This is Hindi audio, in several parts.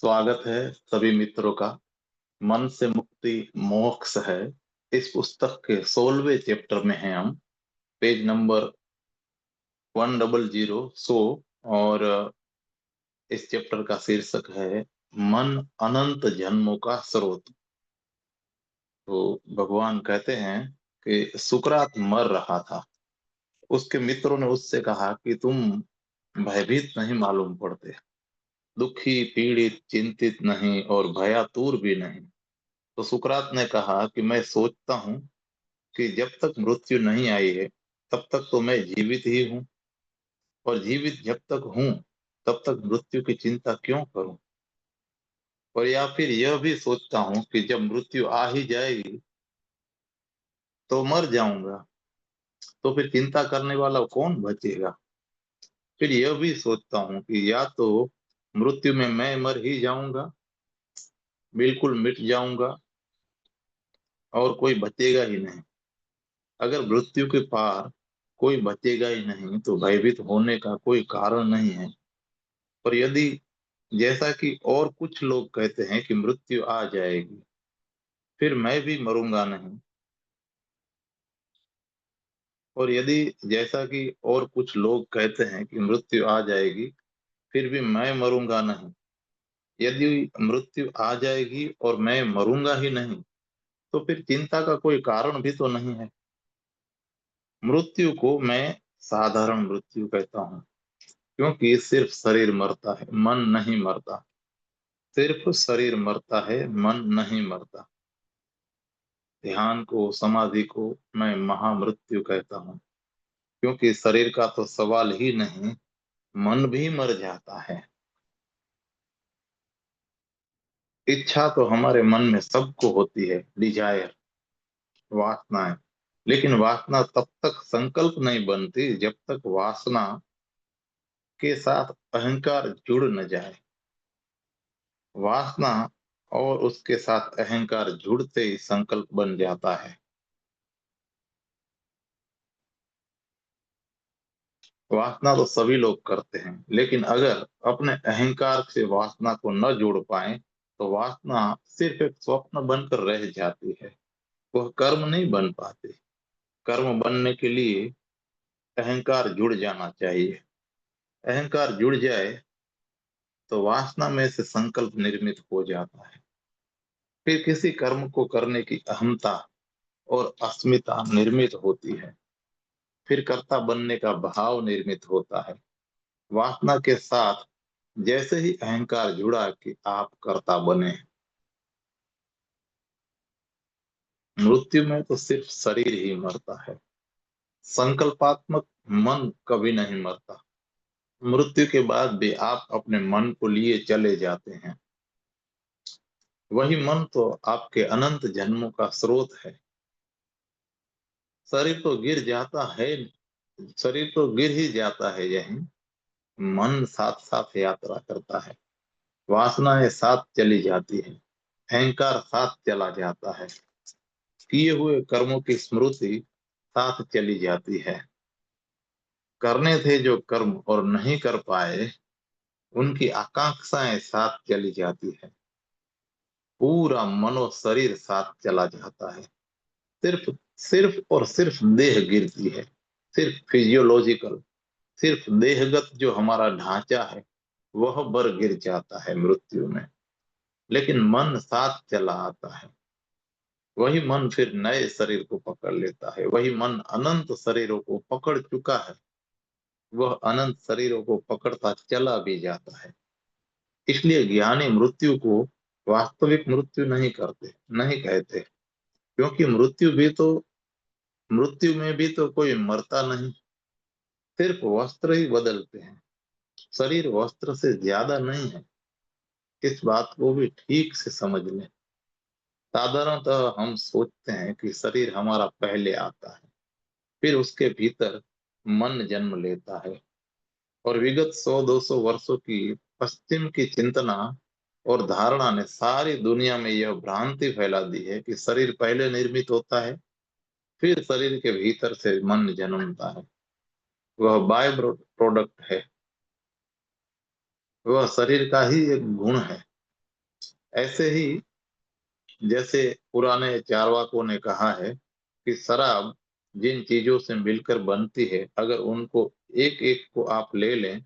स्वागत है सभी मित्रों का। मन से मुक्ति मोक्ष है। इस पुस्तक के 16वें चैप्टर में हैं हम। Page number 100। और इस चैप्टर का शीर्षक है मन अनंत जन्मों का स्रोत। तो भगवान कहते हैं कि सुकरात मर रहा था। उसके मित्रों ने उससे कहा कि तुम भयभीत नहीं मालूम पड़ते, दुखी पीड़ित चिंतित नहीं और भयातुर भी नहीं। तो सुकरात ने कहा कि मैं सोचता हूँ कि जब तक मृत्यु नहीं आई है तब तक तो मैं जीवित ही हूँ, और जीवित जब तक हूँ तब तक मृत्यु की चिंता क्यों करूं। और या फिर यह भी सोचता हूँ कि जब मृत्यु आ ही जाएगी तो मर जाऊंगा, तो फिर चिंता करने वाला कौन बचेगा। फिर यह भी सोचता हूँ कि या तो मृत्यु में मैं मर ही जाऊंगा, बिल्कुल मिट जाऊंगा और कोई बचेगा ही नहीं। अगर मृत्यु के पार कोई बचेगा ही नहीं तो भयभीत होने का कोई कारण नहीं है। और यदि जैसा कि और कुछ लोग कहते हैं कि मृत्यु आ जाएगी, फिर मैं भी मरूंगा नहीं। और यदि जैसा कि और कुछ लोग कहते हैं कि मृत्यु आ जाएगी, फिर भी मैं मरूंगा नहीं। यदि मृत्यु आ जाएगी और मैं मरूंगा ही नहीं, तो फिर चिंता का कोई कारण भी तो नहीं है। मृत्यु को मैं साधारण मृत्यु कहता हूँ, क्योंकि सिर्फ शरीर मरता है, मन नहीं मरता। सिर्फ शरीर मरता है, मन नहीं मरता। ध्यान को, समाधि को मैं महामृत्यु कहता हूँ, क्योंकि शरीर का तो सवाल ही नहीं, मन भी मर जाता है। इच्छा तो हमारे मन में सबको होती है, डिजायर, वासनाएं। लेकिन वासना तब तक संकल्प नहीं बनती जब तक वासना के साथ अहंकार जुड़ न जाए। वासना और उसके साथ अहंकार जुड़ते ही संकल्प बन जाता है। वासना तो सभी लोग करते हैं, लेकिन अगर अपने अहंकार से वासना को न जोड़ पाए तो वासना सिर्फ एक स्वप्न बनकर रह जाती है। वह कर्म नहीं बन पाती। कर्म बनने के लिए अहंकार जुड़ जाना चाहिए। अहंकार जुड़ जाए तो वासना में से संकल्प निर्मित हो जाता है। फिर किसी कर्म को करने की अहमता और अस्मिता निर्मित होती है। फिर कर्ता बनने का भाव निर्मित होता है। वासना के साथ जैसे ही अहंकार जुड़ा कि आप कर्ता बने। मृत्यु में तो सिर्फ शरीर ही मरता है, संकल्पात्मक मन कभी नहीं मरता। मृत्यु के बाद भी आप अपने मन को लिए चले जाते हैं। वही मन तो आपके अनंत जन्मों का स्रोत है। शरीर तो गिर जाता है, शरीर तो गिर ही जाता है, यही मन साथ साथ यात्रा करता है। वासनाएं साथ चली जाती है, अहंकार साथ चला जाता है, किए हुए कर्मों की स्मृति साथ चली जाती है। करने थे जो कर्म और नहीं कर पाए, उनकी आकांक्षाएं साथ चली जाती है। पूरा मनो शरीर साथ चला जाता है। सिर्फ सिर्फ और सिर्फ देह गिरती है। सिर्फ फिजियोलॉजिकल, सिर्फ देहगत जो हमारा ढांचा है वह बर गिर जाता है मृत्यु में। लेकिन मन साथ चला आता है। वही मन फिर नए शरीर को पकड़ लेता है। वही मन अनंत शरीरों को पकड़ चुका है। वह अनंत शरीरों को पकड़ता चला भी जाता है। इसलिए ज्ञानी मृत्यु को वास्तविक मृत्यु नहीं करते, नहीं कहते, क्योंकि मृत्यु में भी तो कोई मरता नहीं। सिर्फ वस्त्र ही बदलते हैं। शरीर वस्त्र से ज्यादा नहीं है। इस बात को भी ठीक से समझ लें। साधारणतः हम सोचते हैं कि शरीर हमारा पहले आता है, फिर उसके भीतर मन जन्म लेता है। और विगत 100-200 वर्षों की पश्चिम की चिंतना और धारणा ने सारी दुनिया में यह भ्रांति फैला दी है कि शरीर पहले निर्मित होता है, फिर शरीर के भीतर से मन जन्मता है। वह बाय प्रोडक्ट है। वह शरीर का ही एक गुण है। ऐसे ही जैसे पुराने चार्वाकों ने कहा है कि शराब जिन चीजों से मिलकर बनती है, अगर उनको एक एक को आप ले लें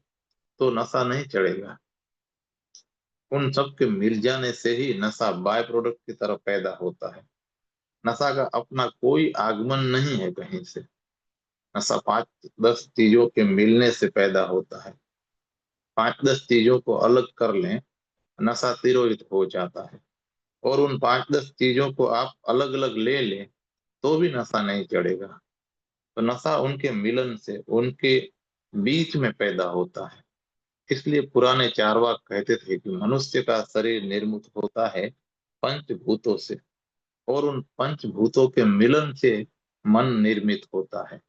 तो नशा नहीं चढ़ेगा। उन सब के मिल जाने से ही नशा बाय प्रोडक्ट की तरह पैदा होता है। नशा का अपना कोई आगमन नहीं है कहीं से। नशा 5-10 चीजों के मिलने से पैदा होता है। 5-10 चीजों को अलग कर लें, नशा तिरोहित हो जाता है। और उन 5-10 चीजों को आप अलग अलग ले लें तो भी नशा नहीं चढ़ेगा। तो नशा उनके मिलन से, उनके बीच में पैदा होता है। इसलिए पुराने चार्वाक कहते थे कि मनुष्य का शरीर निर्मित होता है पंचभूतों से, और उन पंचभूतों के मिलन से मन निर्मित होता है।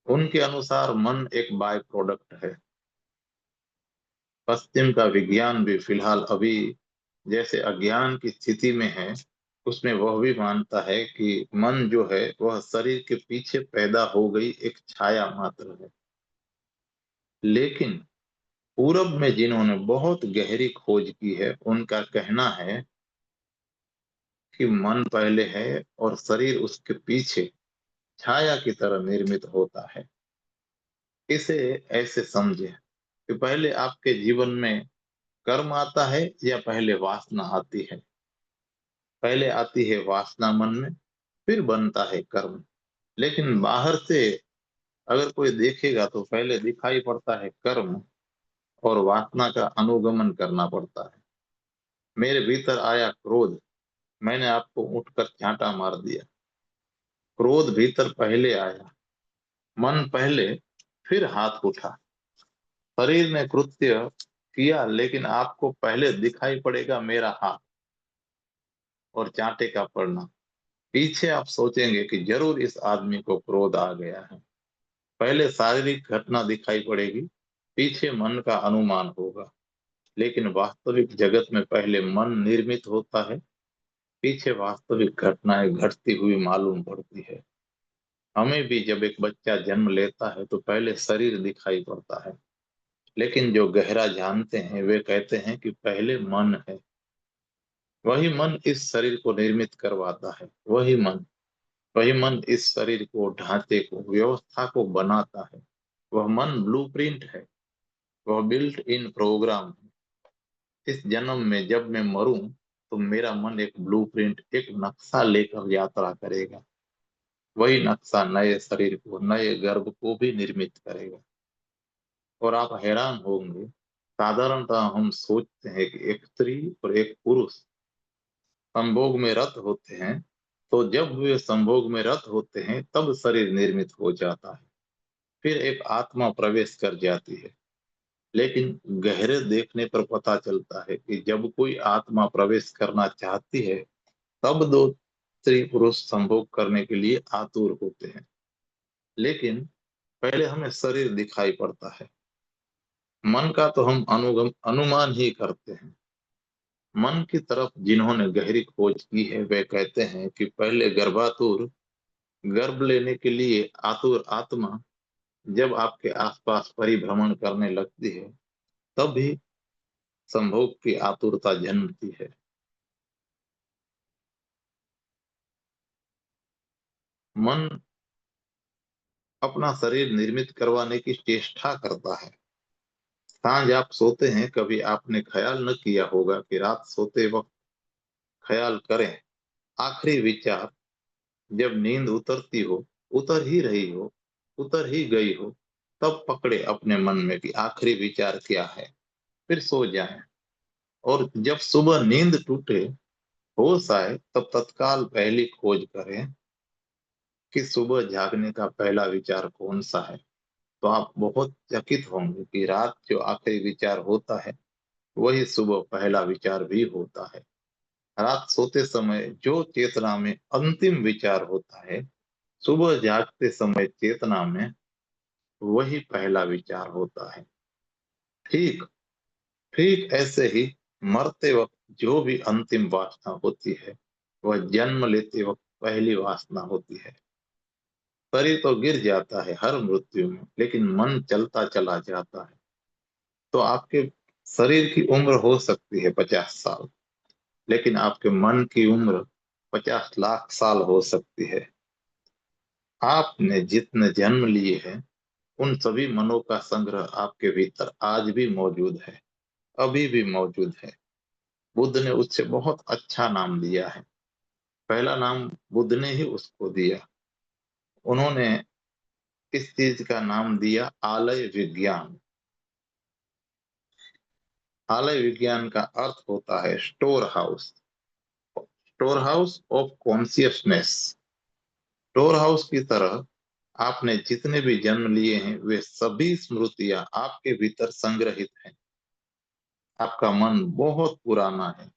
उनके अनुसार मन एक बाय प्रोडक्ट है। पश्चिम का विज्ञान भी फिलहाल अभी जैसे अज्ञान की स्थिति में है, उसमें वह भी मानता है कि मन जो है वह शरीर के पीछे पैदा हो गई एक छाया मात्र है। लेकिन पूरब में जिन्होंने बहुत गहरी खोज की है, उनका कहना है कि मन पहले है और शरीर उसके पीछे छाया की तरह निर्मित होता है। इसे ऐसे समझे कि पहले आपके जीवन में कर्म आता है या पहले वासना आती है। पहले आती है वासना मन में, फिर बनता है कर्म। लेकिन बाहर से अगर कोई देखेगा तो पहले दिखाई पड़ता है कर्म, और वासना का अनुगमन करना पड़ता है। मेरे भीतर आया क्रोध, मैंने आपको उठकर चांटा मार दिया। क्रोध भीतर पहले आया, मन पहले, फिर हाथ उठा। शरीर ने कृत्य किया, लेकिन आपको पहले दिखाई पड़ेगा मेरा हाथ और चांटे का पड़ना। पीछे आप सोचेंगे कि जरूर इस आदमी को क्रोध आ गया है। पहले शारीरिक घटना दिखाई पड़ेगी, पीछे मन का अनुमान होगा। लेकिन वास्तविक जगत में पहले मन निर्मित होता है, पीछे वास्तविक घटनाएं घटती हुई मालूम पड़ती है। हमें भी जब एक बच्चा जन्म लेता है तो पहले शरीर दिखाई पड़ता है, लेकिन जो गहरा जानते हैं वे कहते हैं कि पहले मन है। वही मन इस शरीर को निर्मित करवाता है। वही मन इस शरीर को, ढांचे को, व्यवस्था को बनाता है। वह मन ब्लूप्रिंट है, वह बिल्ट इन प्रोग्राम है। इस जन्म में जब मैं मरूं तो मेरा मन एक ब्लूप्रिंट, एक नक्शा लेकर यात्रा करेगा। वही नक्शा नए शरीर को, नए गर्भ को भी निर्मित करेगा। और आप हैरान होंगे, साधारणतः हम सोचते हैं कि एक स्त्री और एक पुरुष संभोग में रत होते हैं, तो जब वे संभोग में रत होते हैं तब शरीर निर्मित हो जाता है, फिर एक आत्मा प्रवेश कर जाती है। लेकिन गहरे देखने पर पता चलता है कि जब कोई आत्मा प्रवेश करना चाहती है, तब दो स्त्री पुरुष संभोग करने के लिए आतुर होते हैं। लेकिन पहले हमें शरीर दिखाई पड़ता है। मन का तो हम अनुमान ही करते हैं। मन की तरफ जिन्होंने गहरी खोज की है वे कहते हैं कि पहले गर्भातुर गर्भ लेने के लिए आतुर आत्मा जब आपके आसपास परिभ्रमण करने लगती है, तब भी संभोग की आतुरता जन्मती है। मन अपना शरीर निर्मित करवाने की चेष्टा करता है। सांझ आप सोते हैं, कभी आपने ख्याल न किया होगा कि रात सोते वक्त ख्याल करें। आखिरी विचार जब नींद उतरती हो, उतर ही रही हो, उतर ही गई हो, तब पकड़े अपने मन में कि आखिरी विचार क्या है, फिर सो जाएं। और जब सुबह नींद टूटे, होश आए, तब तत्काल पहली खोज करें कि सुबह जागने का पहला विचार कौन सा है। तो आप बहुत चकित होंगे कि रात जो आखिरी विचार होता है, वही सुबह पहला विचार भी होता है। रात सोते समय जो चेतना में अंतिम विचार होता है, सुबह जागते समय चेतना में वही पहला विचार होता है। ठीक ठीक ऐसे ही मरते वक्त जो भी अंतिम वासना होती है, वह जन्म लेते वक्त पहली वासना होती है। शरीर तो गिर जाता है हर मृत्यु में, लेकिन मन चलता चला जाता है। तो आपके शरीर की उम्र हो सकती है 50 साल, लेकिन आपके मन की उम्र 50 लाख साल हो सकती है। आपने जितने जन्म लिए हैं, उन सभी मनों का संग्रह आपके भीतर आज भी मौजूद है, अभी भी मौजूद है। बुद्ध ने उससे बहुत अच्छा नाम दिया है। पहला नाम बुद्ध ने ही उसको दिया। उन्होंने इस चीज का नाम दिया आलय विज्ञान। आलय विज्ञान का अर्थ होता है store house, store house of consciousness. Store house की तरह आपने जितने भी जन्म लिए हैं, वे सभी स्मृतियां आपके भीतर संग्रहित हैं। आपका मन बहुत पुराना है,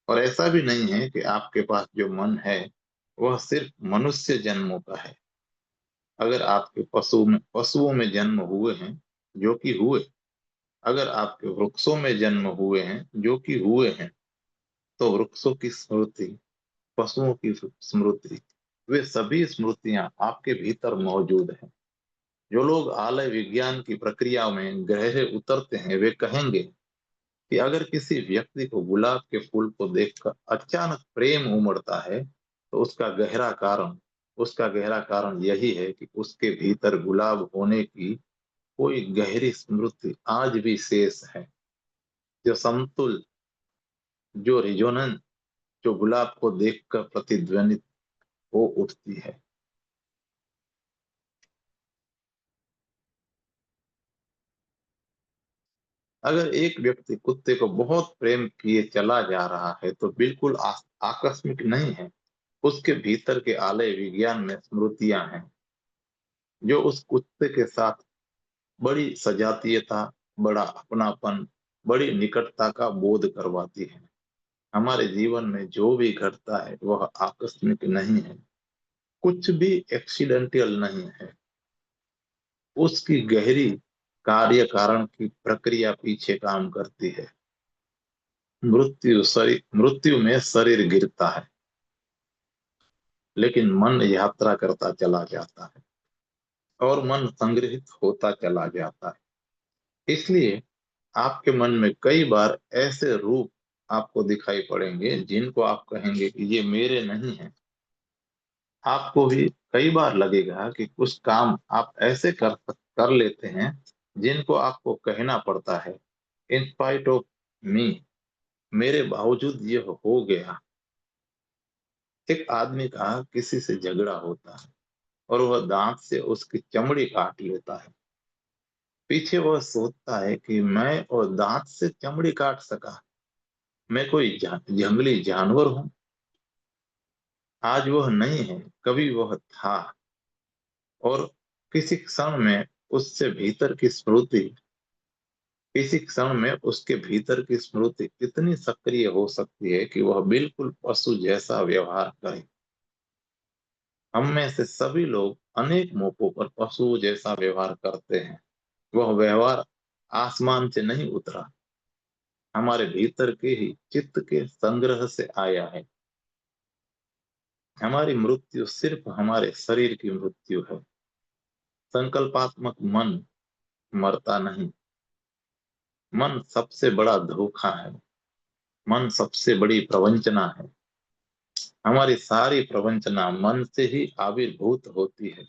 और ऐसा भी नहीं है कि आपके पास जो मन है वह सिर्फ मनुष्य जन्मों का है। अगर आपके पशुओं में जन्म हुए हैं, जो कि हुए, अगर आपके वृक्षों में जन्म हुए हैं, जो कि हुए हैं, तो वृक्षों की स्मृति, पशुओं की स्मृति, वे सभी स्मृतियां आपके भीतर मौजूद हैं। जो लोग आलय विज्ञान की प्रक्रिया में गहरे उतरते हैं, वे कहेंगे कि अगर किसी व्यक्ति को गुलाब के फूल को देखकर अचानक प्रेम उमड़ता है, तो उसका गहरा कारण यही है कि उसके भीतर गुलाब होने की कोई गहरी स्मृति आज भी शेष है। जो समतुल, जो रिजोनेंस, जो गुलाब को देखकर प्रतिध्वनित हो उठती है। अगर एक व्यक्ति कुत्ते को बहुत प्रेम किए चला जा रहा है, तो बिल्कुल आकस्मिक नहीं है। उसके भीतर के आलय विज्ञान में स्मृतियां हैं, जो उस कुत्ते के साथ बड़ी सजातीयता, बड़ा अपनापन, बड़ी निकटता का बोध करवाती है। हमारे जीवन में जो भी घटता है वह आकस्मिक नहीं है, कुछ भी एक्सीडेंटल नहीं है। उसकी गहरी कार्य कारण की प्रक्रिया पीछे काम करती है। मृत्यु में शरीर गिरता है, लेकिन मन यात्रा करता चला जाता है, और मन संग्रहित होता चला जाता है। इसलिए आपके मन में कई बार ऐसे रूप आपको दिखाई पड़ेंगे जिनको आप कहेंगे कि ये मेरे नहीं है। आपको भी कई बार लगेगा कि कुछ काम आप ऐसे कर लेते हैं जिनको आपको कहना पड़ता है, इन स्पाइट ऑफ मी, मेरे बावजूद ये हो गया। एक आदमी का किसी से झगड़ा होता है, और वह दांत से उसकी चमड़ी काट लेता है। पीछे वह सोचता है कि मैं और दांत से चमड़ी काट सका, मैं कोई जंगली जानवर हूं। आज वह नहीं है, कभी वह था। और किसी क्षण में उससे भीतर की स्मृति किसी क्षण में उसके भीतर की स्मृति इतनी सक्रिय हो सकती है कि वह बिल्कुल पशु जैसा व्यवहार करे। हम में से सभी लोग अनेक मौकों पर पशुओं जैसा व्यवहार करते हैं। वह व्यवहार आसमान से नहीं उतरा, हमारे भीतर के ही चित्त के संग्रह से आया है। हमारी मृत्यु सिर्फ हमारे शरीर की मृत्यु है। संकल्पात्मक मन मरता नहीं। मन सबसे बड़ा धोखा है। मन सबसे बड़ी प्रवंचना है। हमारी सारी प्रवंचना मन से ही आविर्भूत होती है।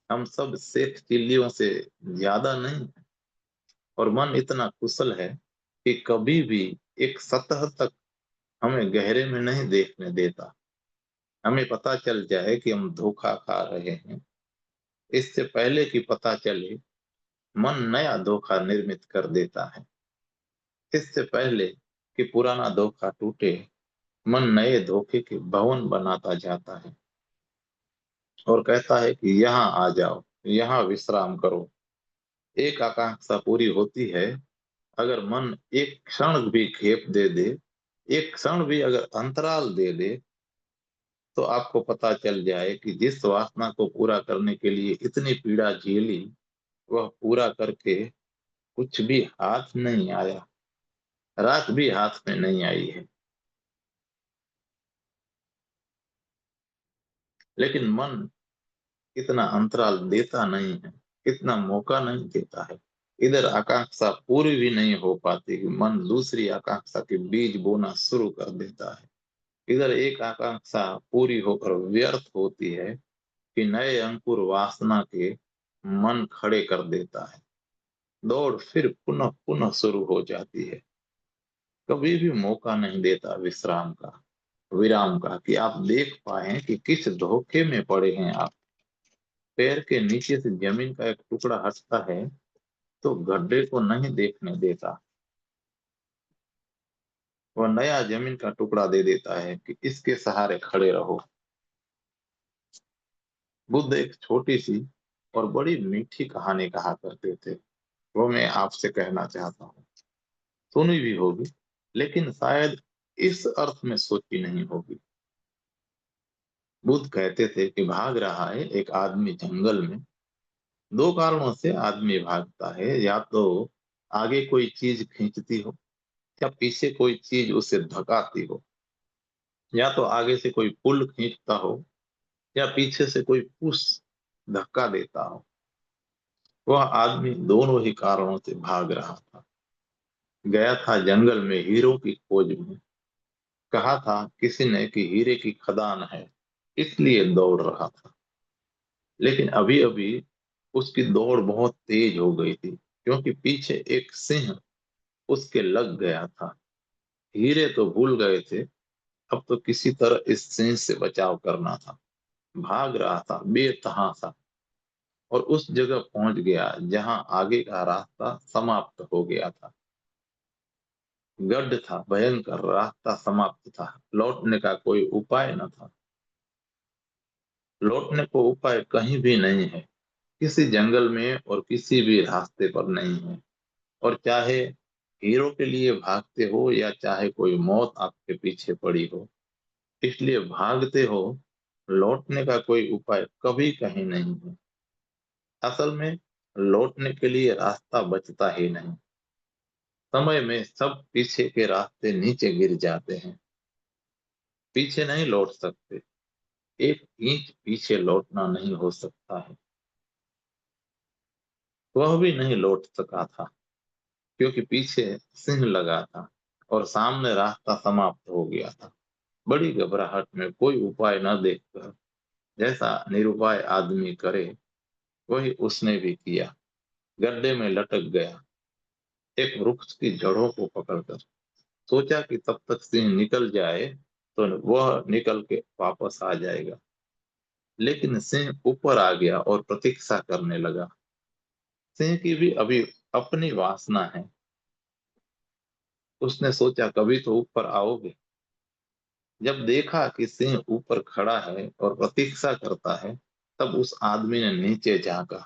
हम सब शेख चिल्लियों से ज्यादा नहीं, और मन इतना कुशल है कि कभी भी एक सतह तक हमें गहरे में नहीं देखने देता। हमें पता चल जाए कि हम धोखा खा रहे हैं, इससे पहले कि पता चले, मन नया धोखा निर्मित कर देता है। इससे पहले कि पुराना धोखा टूटे, मन नए धोखे के भवन बनाता जाता है, और कहता है कि यहाँ आ जाओ, यहाँ विश्राम करो। एक आकांक्षा पूरी होती है अगर मन एक क्षण भी खेप दे दे, एक क्षण भी अगर अंतराल दे दे, तो आपको पता चल जाए कि जिस वासना को पूरा करने के लिए इतनी पीड़ा झेली, वह पूरा करके कुछ भी हाथ नहीं आया, रात भी हाथ में नहीं आई है। लेकिन मन इतना अंतराल देता नहीं है, इतना मौका नहीं देता है, इधर आकांक्षा पूरी भी नहीं हो पाती कि मन दूसरी आकांक्षा के बीज बोना शुरू कर देता है। इधर एक आकांक्षा पूरी होकर व्यर्थ होती है कि नए अंकुर वासना के मन खड़े कर देता है। दौड़ फिर पुनः पुनः शुरू हो जाती है। कभी भी मौका नहीं देता विश्राम का, विराम का, कि आप देख पाए कि किस धोखे में पड़े हैं आप। पैर के नीचे से जमीन का एक टुकड़ा हटता है तो गड्ढे को नहीं देखने देता, वह नया जमीन का टुकड़ा दे देता है कि इसके सहारे खड़े रहो। बुद्ध एक छोटी सी और बड़ी मीठी कहानी कहा करते थे, वो मैं आपसे कहना चाहता हूँ। सुनी भी होगी, लेकिन शायद इस अर्थ में सोची नहीं होगी। बुद्ध कहते थे कि भाग रहा है एक आदमी जंगल में। दो कारणों से आदमी भागता है, या तो आगे कोई चीज खींचती हो, या पीछे कोई चीज उसे धकाती हो, या तो आगे से कोई पुल खींचता हो, या पीछे से कोई पुश धक्का देता हो। वह आदमी दोनों ही कारणों से भाग रहा था। गया था जंगल में हीरो की खोज में। कहा था किसी ने कि हीरे की खदान है, इसलिए दौड़ रहा था। लेकिन अभी अभी उसकी दौड़ बहुत तेज हो गई थी, क्योंकि पीछे एक सिंह उसके लग गया था। हीरे तो भूल गए थे, अब तो किसी तरह इस सिंह से बचाव करना था। भाग रहा था बेतहासा, और उस जगह पहुंच गया जहां आगे का रास्ता समाप्त हो गया था। गड्ढ था, भयंकर, रास्ता समाप्त था, लौटने का कोई उपाय न था। लौटने को उपाय कहीं भी नहीं है, किसी जंगल में और किसी भी रास्ते पर नहीं है। और चाहे हीरो के लिए भागते हो या चाहे कोई मौत आपके पीछे पड़ी हो, इसलिए भागते हो, लौटने का कोई उपाय कभी कहीं नहीं है। असल में लौटने के लिए रास्ता बचता ही नहीं। समय में सब पीछे के रास्ते नीचे गिर जाते हैं। पीछे नहीं लौट सकते, एक इंच पीछे लौटना नहीं हो सकता है। वह भी नहीं लौट सका था, क्योंकि पीछे सिंह लगा था और सामने रास्ता समाप्त हो गया था। बड़ी घबराहट में कोई उपाय न देखकर, जैसा निरुपाय आदमी करे, वही उसने भी किया। गड्ढे में लटक गया, एक वृक्ष की जड़ों को पकड़कर। सोचा कि तब तक सिंह निकल जाए तो वह निकल के वापस आ जाएगा। लेकिन सिंह ऊपर आ गया और प्रतीक्षा करने लगा। सिंह की भी अभी अपनी वासना है। उसने सोचा कभी तो ऊपर आओगे। जब देखा कि सिंह ऊपर खड़ा है और प्रतीक्षा करता है, तब उस आदमी ने नीचे झांका।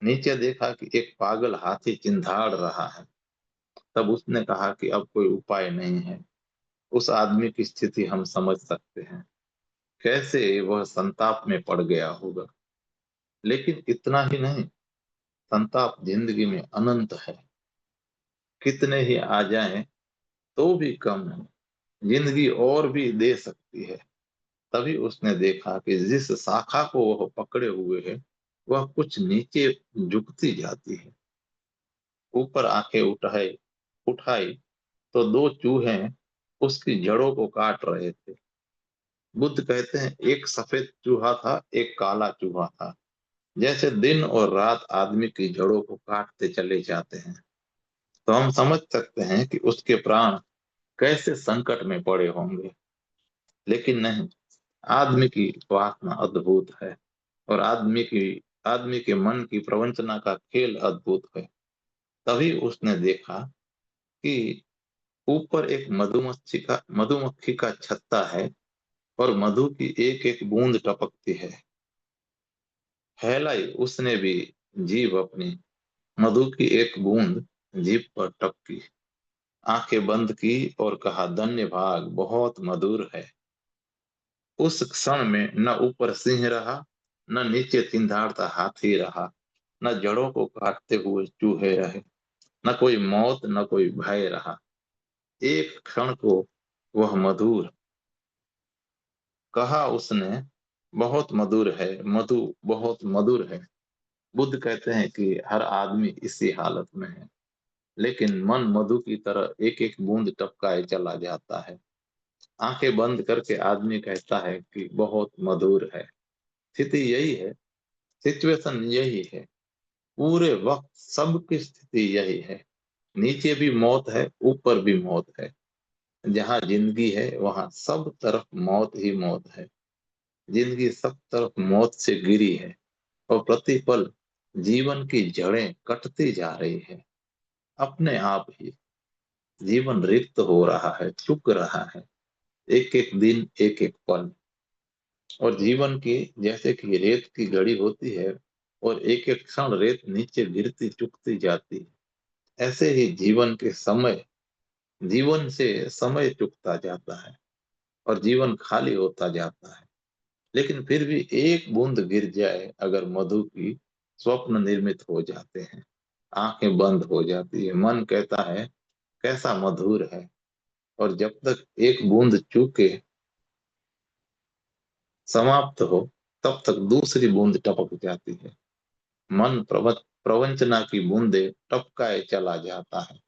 नीचे देखा कि एक पागल हाथी चिंधाड़ रहा है। तब उसने कहा कि अब कोई उपाय नहीं है। उस आदमी की स्थिति हम समझ सकते हैं, कैसे वह संताप में पड़ गया होगा। लेकिन इतना ही नहीं, संताप जिंदगी में अनंत है। कितने ही आ जाएं तो भी कम है। जिंदगी और भी दे सकती है। तभी उसने देखा कि जिस शाखा को वह पकड़े हुए है, वह कुछ नीचे झुकती जाती है। ऊपर आंखें उठाई उठाई तो दो चूहे उसकी जड़ों को काट रहे थे। बुद्ध कहते हैं एक सफेद चूहा था, एक काला चूहा था। जैसे दिन और रात आदमी की जड़ों को काटते चले जाते हैं, तो हम समझ सकते हैं कि उसके प्राण कैसे संकट में पड़े होंगे। लेकिन नहीं, आदमी की वासना अद्भुत है, और आदमी के मन की प्रवंचना का खेल अद्भुत है। तभी उसने देखा कि ऊपर एक मधुमक्खी का छत्ता है, और मधु की एक एक बूंद टपकती है। फैलाई उसने भी जीभ अपनी, मधु की एक बूंद जीभ पर टपकी। आंखें बंद की और कहा धन्य भाग, बहुत मधुर है। उस क्षण में न ऊपर सिंह रहा, न नीचे तिंदाड़ता हाथी रहा, न जड़ों को काटते हुए चूहे रहे, न कोई मौत, न कोई भय रहा। एक क्षण को वह मधुर, कहा उसने, बहुत मधुर है, मधु बहुत मधुर है। बुद्ध कहते हैं कि हर आदमी इसी हालत में है, लेकिन मन मधु की तरह एक एक बूंद टपकाए चला जाता है। आंखें बंद करके आदमी कहता है कि बहुत मधुर है। स्थिति यही है, सिचुएशन यही है, पूरे वक्त सबकी स्थिति यही है। नीचे भी मौत है, ऊपर भी मौत है। जहाँ जिंदगी है वहां सब तरफ मौत ही मौत है। जिंदगी सब तरफ मौत से गिरी है, और प्रतिपल जीवन की जड़ें कटती जा रही है। अपने आप ही जीवन रिक्त हो रहा है, चुक रहा है, एक एक दिन एक एक पल। और जीवन की जैसे कि रेत की घड़ी होती है, और एक एक क्षण रेत नीचे गिरती चुकती जाती है, ऐसे ही जीवन के समय, जीवन से समय चुकता जाता है और जीवन खाली होता जाता है। लेकिन फिर भी एक बूंद गिर जाए अगर मधु की, स्वप्न निर्मित हो जाते हैं, आंखें बंद हो जाती है, मन कहता है कैसा मधुर है। और जब तक एक बूंद चूके समाप्त हो, तब तक दूसरी बूंद टपक जाती है। मन प्रवंचना की बूंदे टपकाए चला जाता है।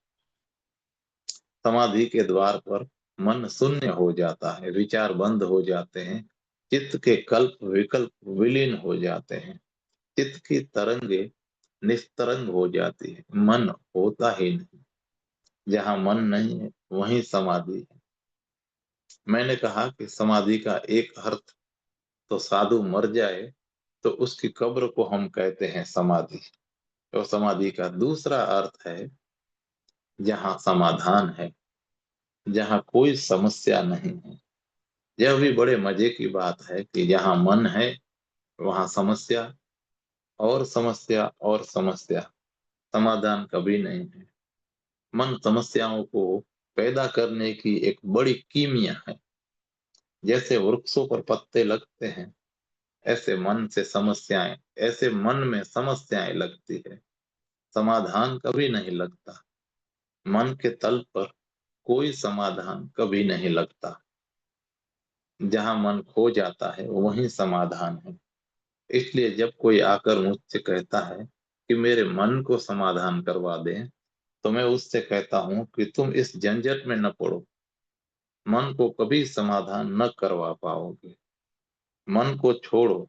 समाधि के द्वार पर मन शून्य हो जाता है, विचार बंद हो जाते हैं, चित्त के कल्प विकल्प विलीन हो जाते हैं, चित्त की तरंगे निस्तरंग हो जाती है, मन होता ही नहीं। जहाँ मन नहीं है वहीं समाधि है। मैंने कहा कि समाधि का एक अर्थ तो साधु मर जाए तो उसकी कब्र को हम कहते हैं समाधि। और समाधि का दूसरा अर्थ है जहाँ समाधान है, जहाँ कोई समस्या नहीं है। यह भी बड़े मजे की बात है कि जहाँ मन है वहाँ समस्या और समस्या और समस्या, समाधान कभी नहीं है। मन समस्याओं को पैदा करने की एक बड़ी कीमिया है। जैसे वृक्षों पर पत्ते लगते हैं, ऐसे मन से समस्याएं, ऐसे मन में समस्याएं लगती है, समाधान कभी नहीं लगता। मन के तल पर कोई समाधान कभी नहीं लगता। जहां मन खो जाता है वहीं समाधान है। इसलिए जब कोई आकर मुझसे कहता है कि मेरे मन को समाधान करवा दें, तो मैं उससे कहता हूं कि तुम इस झंझट में न पड़ो। मन को कभी समाधान न करवा पाओगे। मन को छोड़ो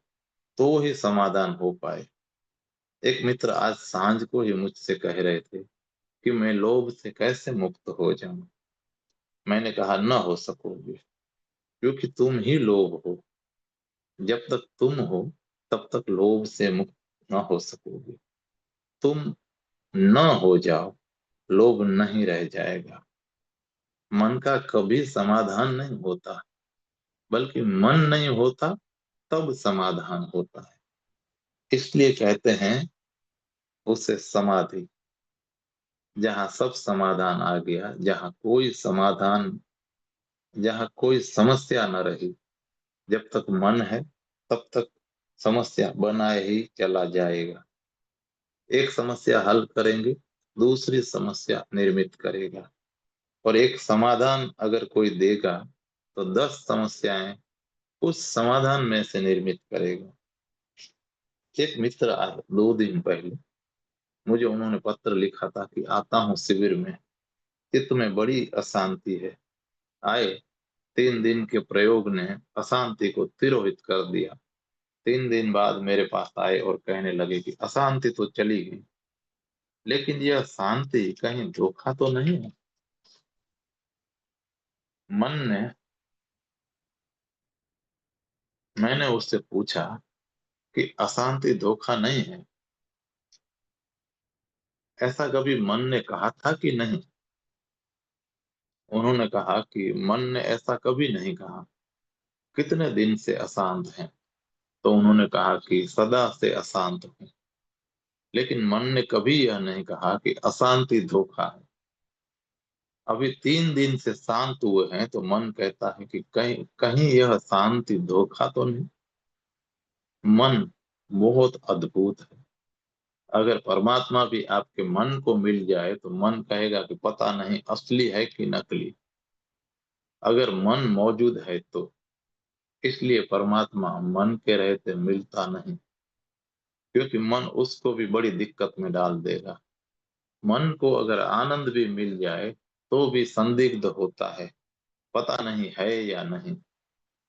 तो ही समाधान हो पाए। एक मित्र आज सांझ को ही मुझसे कह रहे थे कि मैं लोभ से कैसे मुक्त हो जाऊं। मैंने कहा न हो सकोगे, क्योंकि तुम ही लोभ हो। जब तक तुम हो तब तक लोभ से मुक्त न हो सकोगे। तुम न हो जाओ, लोभ नहीं रह जाएगा। मन का कभी समाधान नहीं होता, बल्कि मन नहीं होता तब समाधान होता है। इसलिए कहते हैं उसे समाधि। जहां सब समाधान आ गया, जहां कोई समाधान, जहां कोई समस्या न रही। जब तक मन है तब तक समस्या बनाए ही चला जाएगा। एक समस्या हल करेंगे, दूसरी समस्या निर्मित करेगा। और एक समाधान अगर कोई देगा तो 10 समस्याएं उस समाधान में से निर्मित करेगा। एक मित्र आए 2 दिन पहले, मुझे उन्होंने पत्र लिखा था कि आता हूँ शिविर में, चित्त में बड़ी अशांति है। आए, 3 दिन के प्रयोग ने अशांति को तिरोहित कर दिया। 3 दिन बाद मेरे पास आए और कहने लगे कि अशांति तो चली गई, लेकिन यह शांति कहीं धोखा तो नहीं है। मन ने मैंने उससे पूछा कि अशांति धोखा नहीं है, ऐसा कभी मन ने कहा था कि नहीं। उन्होंने कहा कि मन ने ऐसा कभी नहीं कहा। कितने दिन से अशांत हैं? तो उन्होंने कहा कि सदा से अशांत हूं। लेकिन मन ने कभी यह नहीं कहा कि अशांति धोखा है। अभी 3 दिन से शांत हुए हैं तो मन कहता है कि कहीं कहीं यह शांति धोखा तो नहीं। मन बहुत अद्भुत है। अगर परमात्मा भी आपके मन को मिल जाए तो मन कहेगा कि पता नहीं असली है कि नकली। अगर मन मौजूद है तो, इसलिए परमात्मा मन के रहते मिलता नहीं। क्योंकि मन उसको भी बड़ी दिक्कत में डाल देगा। मन को अगर आनंद भी मिल जाए तो भी संदिग्ध होता है, पता नहीं है या नहीं।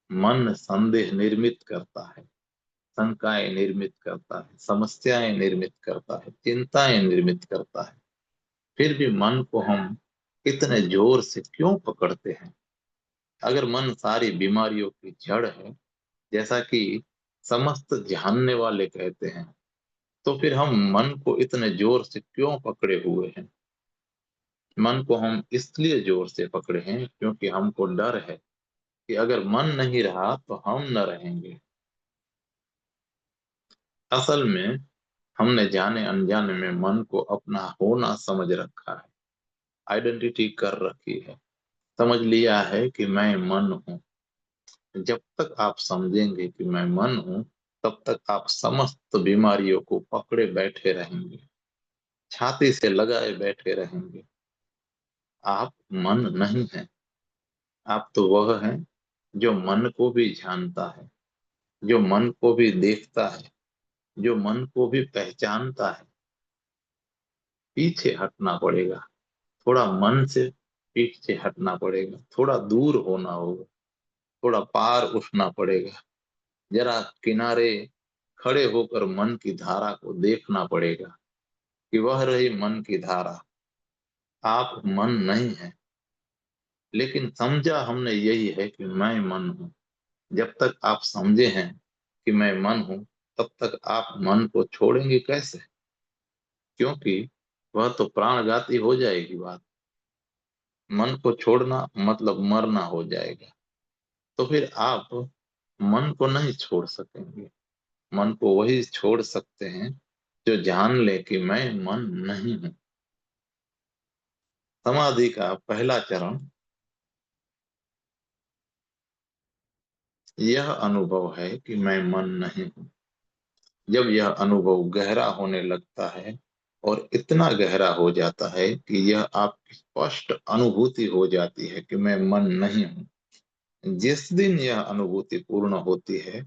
मन संदेह निर्मित करता है, शंकाएं निर्मित करता है, समस्याएं निर्मित करता है, चिंताएं निर्मित करता है। फिर भी मन को हम इतने जोर से क्यों पकड़ते हैं? अगर मन सारी बीमारियों की जड़ है, जैसा कि समस्त जानने वाले कहते हैं, तो फिर हम मन को इतने जोर से क्यों पकड़े हुए हैं? मन को हम इसलिए जोर से पकड़े हैं क्योंकि हमको डर है कि अगर मन नहीं रहा तो हम न रहेंगे। असल में हमने जाने अनजाने में मन को अपना होना समझ रखा है, आइडेंटिटी कर रखी है। समझ लिया है कि मैं मन हूँ। जब तक आप समझेंगे कि मैं मन हूँ, तब तक आप समस्त बीमारियों को पकड़े बैठे रहेंगे, छाती से लगाए बैठे रहेंगे। आप मन नहीं हैं। आप तो वह हैं जो मन को भी जानता है, जो मन को भी देखता है, जो मन को भी पहचानता है। पीछे हटना पड़ेगा, थोड़ा मन से पीछे हटना पड़ेगा, थोड़ा दूर होना होगा, थोड़ा पार उठना पड़ेगा, जरा किनारे खड़े होकर मन की धारा को देखना पड़ेगा कि वह रही मन की धारा। आप मन नहीं है, लेकिन समझा हमने यही है कि मैं मन हूँ। जब तक आप समझे हैं कि मैं मन हूँ, तब तक आप मन को छोड़ेंगे कैसे? क्योंकि वह तो प्राणघाती हो जाएगी बात। मन को छोड़ना मतलब मरना हो जाएगा। तो फिर आप मन को नहीं छोड़ सकेंगे। मन को वही छोड़ सकते हैं जो जान ले कि मैं मन नहीं हूँ। समाधि का पहला चरण यह अनुभव है कि मैं मन नहीं हूँ। जब यह अनुभव गहरा होने लगता है और इतना गहरा हो जाता है कि यह आपकी स्पष्ट अनुभूति हो जाती है कि मैं मन नहीं हूँ। जिस दिन यह अनुभूति पूर्ण होती है,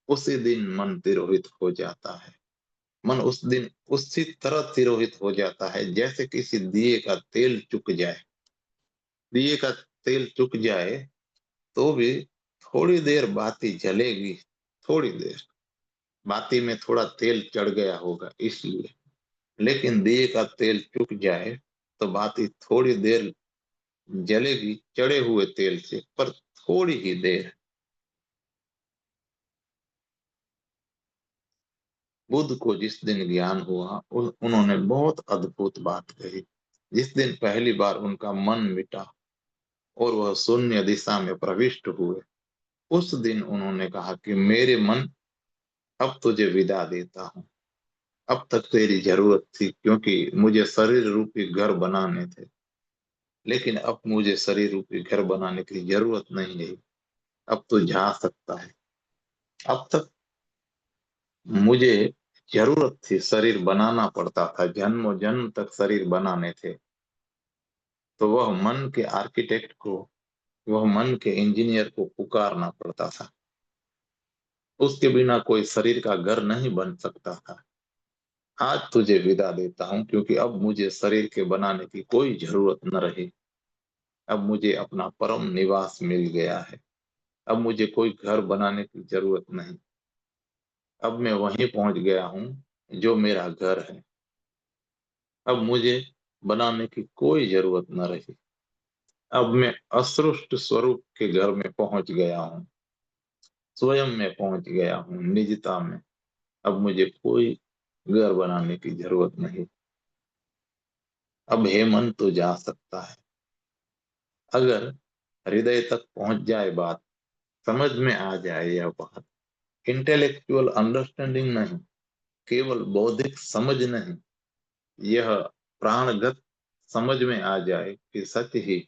उसी दिन मन तिरोहित हो जाता है। मन उस दिन उसी तरह तिरोहित हो जाता है जैसे किसी दिए का तेल चुक जाए। दिए का तेल चुक जाए तो भी थोड़ी देर बाती जलेगी, थोड़ी देर। बाती में थोड़ा तेल चढ़ गया होगा इसलिए। लेकिन दिए का तेल चुक जाए तो बाती थोड़ी देर जलेगी चढ़े हुए तेल से, पर थोड़ी ही देर। बुद्ध को जिस दिन ज्ञान हुआ उन्होंने बहुत अद्भुत बात कही। जिस दिन पहली बार उनका मन मिटा और वह शून्य दिशा में प्रविष्ट हुए, उस दिन उन्होंने कहा कि मेरे मन, अब तुझे विदा देता हूँ। अब तक तेरी जरूरत थी क्योंकि मुझे शरीर रूपी घर बनाने थे, लेकिन अब मुझे शरीर रूपी घर बनाने की जरूरत नहीं है। अब तू जा सकता है। अब तक मुझे जरूरत थी, शरीर बनाना पड़ता था, जन्मों जन्म तक शरीर बनाने थे। तो वह मन के आर्किटेक्ट को, वह मन के इंजीनियर को पुकारना पड़ता था। उसके बिना कोई शरीर का घर नहीं बन सकता था। आज तुझे विदा देता हूँ क्योंकि अब मुझे शरीर के बनाने की कोई जरूरत न रही। अब मुझे अपना परम निवास मिल गया है। अब मुझे कोई घर बनाने की जरूरत नहीं। अब मैं वहीं पहुंच गया हूँ जो मेरा घर है। अब मुझे बनाने की कोई जरूरत न रही। अब मैं असृष्ट स्वरूप के घर में पहुंच गया हूँ, स्वयं में पहुंच गया हूँ, निजता में। अब मुझे कोई घर बनाने की जरूरत नहीं। अब हे मन तो जा सकता है। अगर हृदय तक पहुंच जाए बात, समझ में आ जाए यह बात, इंटेलेक्चुअल अंडरस्टैंडिंग नहीं, केवल बौद्धिक समझ नहीं, यह प्राणगत समझ में आ जाए कि सच ही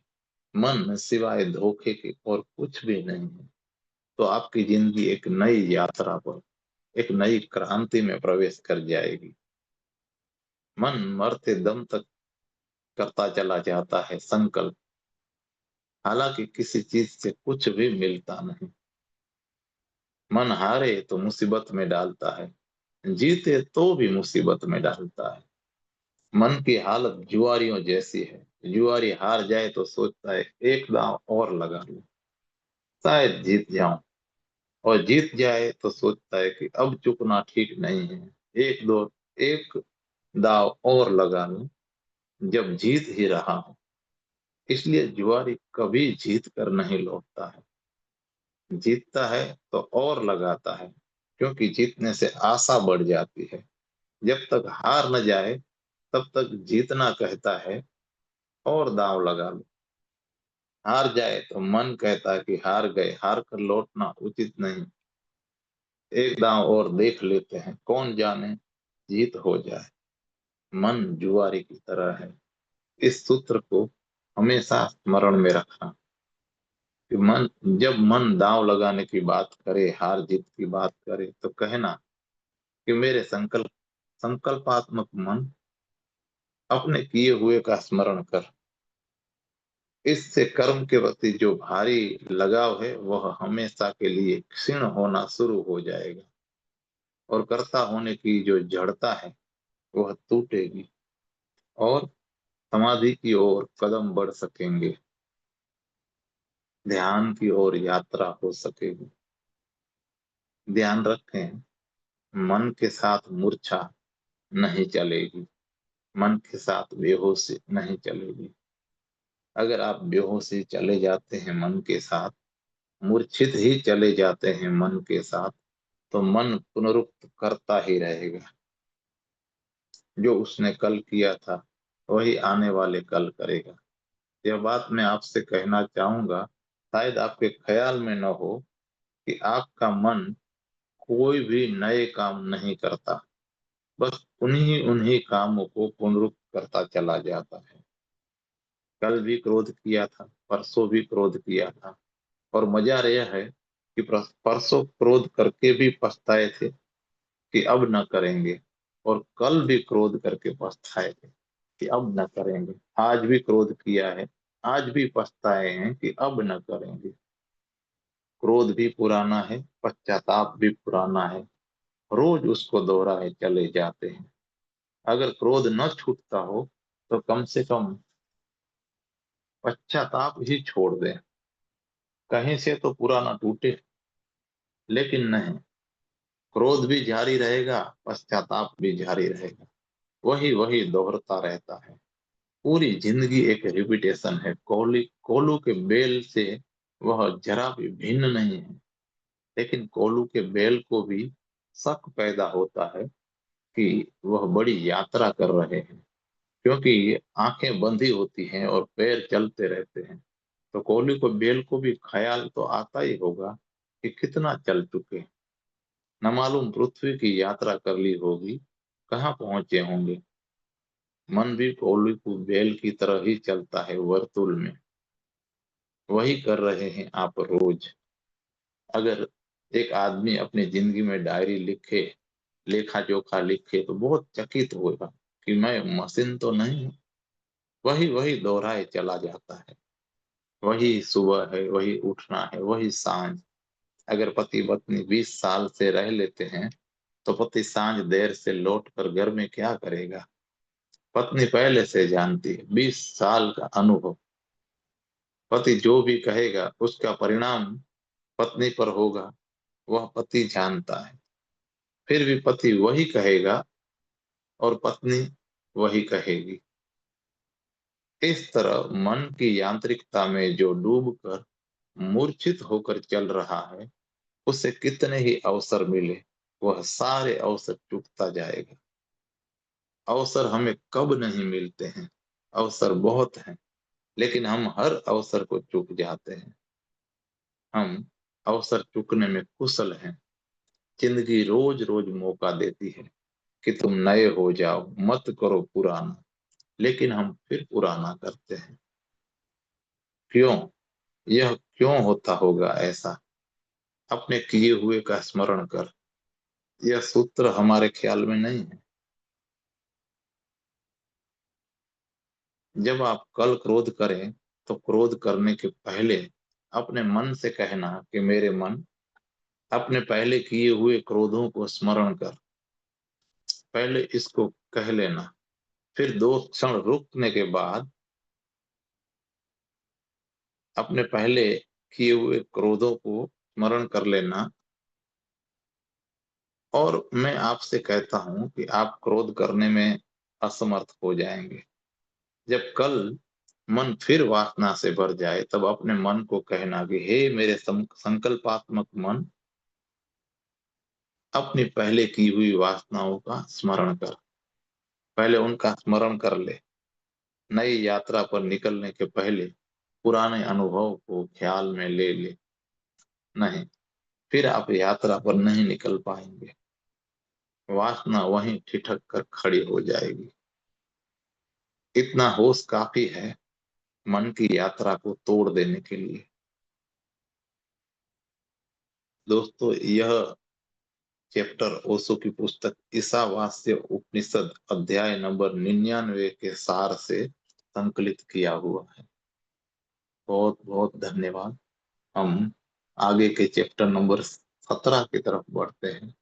मन सिवाय धोखे के और कुछ भी नहीं है, तो आपकी जिंदगी एक नई यात्रा पर, एक नई क्रांति में प्रवेश कर जाएगी। मन मरते दम तक करता चला जाता है संकल्प, हालांकि किसी चीज से कुछ भी मिलता नहीं। मन हारे तो मुसीबत में डालता है, जीते तो भी मुसीबत में डालता है। मन की हालत जुआरियों जैसी है। जुआरी हार जाए तो सोचता है एक दांव और लगा लूं, शायद जीत जाऊं। और जीत जाए तो सोचता है कि अब चुकना ठीक नहीं है, एक दांव और लगा लूं, जब जीत ही रहा हूं। इसलिए जुआरी कभी जीत कर नहीं लौटता है। जीतता है तो और लगाता है, क्योंकि जीतने से आशा बढ़ जाती है। जब तक हार न जाए तब तक जीतना कहता है और दांव लगा लो। हार जाए तो मन कहता है कि हार गए, हार कर लौटना उचित नहीं, एक दांव और देख लेते हैं, कौन जाने जीत हो जाए। मन जुआरी की तरह है। इस सूत्र को हमेशा स्मरण में रखना कि जब मन दांव लगाने की बात करे, हार जीत की बात करे, तो कहना कि मेरे संकल्पात्मक मन, अपने किए हुए का स्मरण कर। इससे कर्म के प्रति जो भारी लगाव है वह हमेशा के लिए क्षीण होना शुरू हो जाएगा, और कर्ता होने की जो जड़ता है वह टूटेगी, और समाधि की ओर कदम बढ़ सकेंगे, ध्यान की ओर यात्रा हो सकेगी। ध्यान रखें, मन के साथ मूर्छा नहीं चलेगी, मन के साथ बेहोशी नहीं चलेगी। अगर आप बेहोशी चले जाते हैं मन के साथ, मूर्छित ही चले जाते हैं मन के साथ, तो मन पुनरुक्त करता ही रहेगा। जो उसने कल किया था वही आने वाले कल करेगा। यह बात मैं आपसे कहना चाहूंगा, शायद आपके ख्याल में न हो कि आपका मन कोई भी नए काम नहीं करता, बस उन्हीं उन्हीं कामों को पुनरुक्त करता चला जाता है। कल भी क्रोध किया था, परसों भी क्रोध किया था, और मजा यह है कि परसों क्रोध करके भी पछताए थे कि अब न करेंगे, और कल भी क्रोध करके पछताए थे कि अब न करेंगे। आज भी क्रोध किया है, आज भी पछताए हैं कि अब न करेंगे। क्रोध भी पुराना है, पश्चाताप भी पुराना है, रोज उसको दोहराए चले जाते हैं। अगर क्रोध न छूटता हो तो कम से कम पश्चाताप ही छोड़ दें, कहीं से तो पुराना टूटे। लेकिन नहीं, क्रोध भी जारी रहेगा, पश्चाताप भी जारी रहेगा, वही वही दोहरता रहता है। पूरी जिंदगी एक रिपीटेशन है। कोलू के बेल से वह जरा भी भिन्न नहीं है। लेकिन कोलू के बेल को भी शक पैदा होता है कि वह बड़ी यात्रा कर रहे हैं, क्योंकि आंखें बंधी होती हैं और पैर चलते रहते हैं। तो कोहली को बेल को भी ख्याल तो आता ही होगा कि कितना चल चुके, न मालूम पृथ्वी की यात्रा कर ली होगी, कहाँ पहुंचे होंगे। मन भी कोहली को बेल की तरह ही चलता है वर्तुल में। वही कर रहे हैं आप रोज। अगर एक आदमी अपनी जिंदगी में डायरी लिखे, लेखा जोखा लिखे, तो बहुत चकित होगा कि मैं मशीन तो नहीं हूँ। वही वही दोहराए चला जाता है। वही सुबह है, वही उठना है, वही सांझ। अगर पति पत्नी 20 साल से रह लेते हैं, तो पति सांझ देर से लौट कर घर में क्या करेगा, पत्नी पहले से जानती है। 20 साल का अनुभव। पति जो भी कहेगा उसका परिणाम पत्नी पर होगा, वह पति जानता है। फिर भी पति वही कहेगा और पत्नी वही कहेगी। इस तरह मन की यांत्रिकता में जो डूब कर मूर्छित होकर चल रहा है, उसे कितने ही अवसर मिले, वह सारे अवसर चूकता जाएगा। अवसर हमें कब नहीं मिलते हैं, अवसर बहुत हैं, लेकिन हम हर अवसर को चूक जाते हैं। हम अवसर चूकने में कुशल हैं। जिंदगी रोज रोज मौका देती है कि तुम नए हो जाओ, मत करो पुराना, लेकिन हम फिर पुराना करते हैं। क्यों? यह क्यों होता होगा ऐसा? अपने किए हुए का स्मरण कर। यह सूत्र हमारे ख्याल में नहीं है। जब आप कल क्रोध करें, तो क्रोध करने के पहले अपने मन से कहना कि मेरे मन, अपने पहले किए हुए क्रोधों को स्मरण कर। पहले इसको कह लेना, फिर 2 क्षण रुकने के बाद अपने पहले किए हुए क्रोधों को स्मरण कर लेना और मैं आपसे कहता हूँ कि आप क्रोध करने में असमर्थ हो जाएँगे। जब कल मन फिर वासना से भर जाए, तब अपने मन को कहना कि हे मेरे संकल्पात्मक मन, अपनी पहले की हुई वासनाओं का स्मरण कर। पहले उनका स्मरण कर ले। नई यात्रा पर निकलने के पहले पुराने अनुभव को ख्याल में ले ले। नहीं, फिर आप यात्रा पर नहीं निकल पाएँगे। वासना वहीं ठिठक कर खड़ी हो जाएगी। इतना होश काफ़ी है मन की यात्रा को तोड़ देने के लिए। दोस्तों, यह चैप्टर ओशो की पुस्तक ईशावास्य उपनिषद अध्याय नंबर 99 के सार से संकलित किया हुआ है। बहुत-बहुत धन्यवाद। हम आगे के चैप्टर नंबर 17 की तरफ बढ़ते हैं।